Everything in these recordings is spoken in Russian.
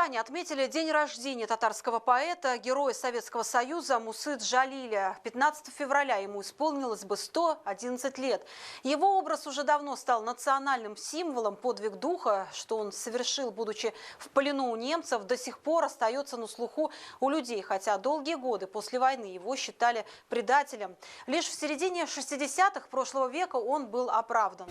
Татарстане отметили день рождения татарского поэта, героя Советского Союза Мусы Джалиля. 15 февраля ему исполнилось бы 111 лет. Его образ уже давно стал национальным символом. Подвиг духа, что он совершил, будучи в плену у немцев, до сих пор остается на слуху у людей, хотя долгие годы после войны его считали предателем. Лишь в середине 60-х прошлого века он был оправдан.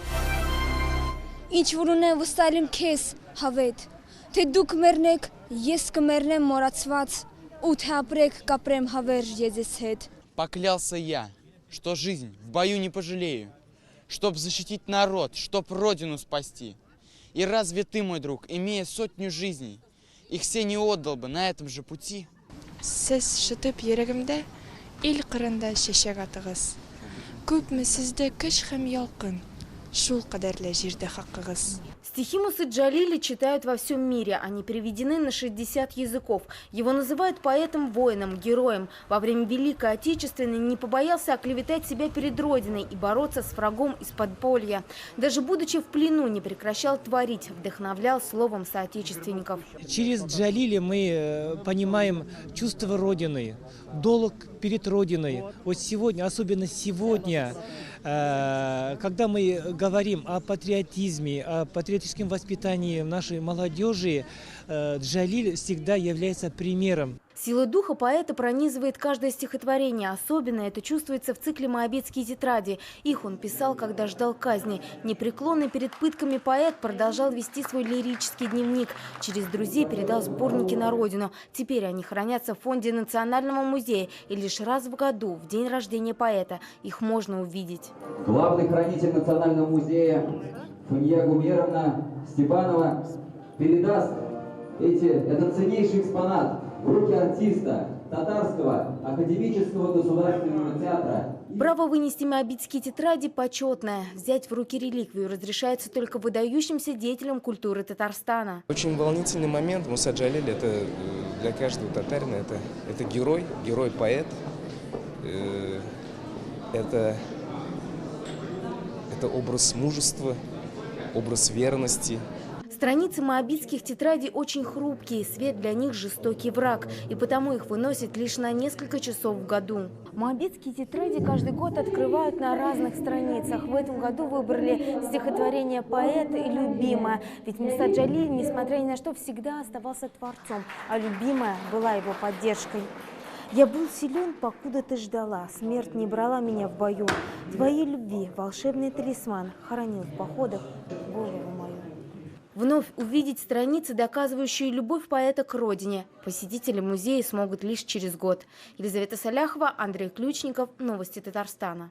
Թե դուք մեռնեք, ես կմեռնեմ մոռացված, ու թե ապրեք կապրեմ հավերժ եզես հետ։ Поклялся я, что жизнь в бою не пожалею, чтоб защитить народ, чтоб родину спасти. И разве ты, мой друг, имея сотню жизней, их все не отдал бы на этом же пути? Сіз шытып ерегімді, ил қырында шешек атығыз. Көпмі сізді күш һәм ялқын, шул қадәрлі жерде хақығыз. Стихи Мусы Джалиля читают во всем мире. Они переведены на 60 языков. Его называют поэтом-воином, героем. Во время Великой Отечественной не побоялся оклеветать себя перед Родиной и бороться с врагом из подполья. Даже будучи в плену, не прекращал творить, вдохновлял словом соотечественников. Через Джалиля мы понимаем чувство Родины, долг перед Родиной. Вот сегодня, особенно сегодня, когда мы говорим о патриотизме, о патриотическом воспитании нашей молодежи, Джалиль всегда является примером. Сила духа поэта пронизывает каждое стихотворение. Особенно это чувствуется в цикле «Моабитские тетради». Их он писал, когда ждал казни. Непреклонный перед пытками поэт продолжал вести свой лирический дневник. Через друзей передал сборники на родину. Теперь они хранятся в фонде Национального музея. И лишь раз в году, в день рождения поэта, их можно увидеть. Главный хранитель Национального музея Фания Гумеровна Степанова передаст этот ценнейший экспонат в руки артиста Татарского академического государственного театра. Право вынести моабитские тетради почетное. Взять в руки реликвию разрешается только выдающимся деятелям культуры Татарстана. Очень волнительный момент. Муса Джалиль — это для каждого татарина это герой, герой-поэт. Это образ мужества, образ верности. Страницы моабитских тетрадей очень хрупкие, свет для них жестокий враг, и потому их выносят лишь на несколько часов в году. Моабитские тетради каждый год открывают на разных страницах. В этом году выбрали стихотворение поэта и любимое. Ведь Муса Джалиль, несмотря ни на что, всегда оставался творцом, а любимая была его поддержкой. Я был силен, покуда ты ждала, смерть не брала меня в бою. Твоей любви волшебный талисман хранил в походах голову мою. Вновь увидеть страницы, доказывающие любовь поэта к родине, посетители музея смогут лишь через год. Елизавета Саляхова, Андрей Ключников. Новости Татарстана.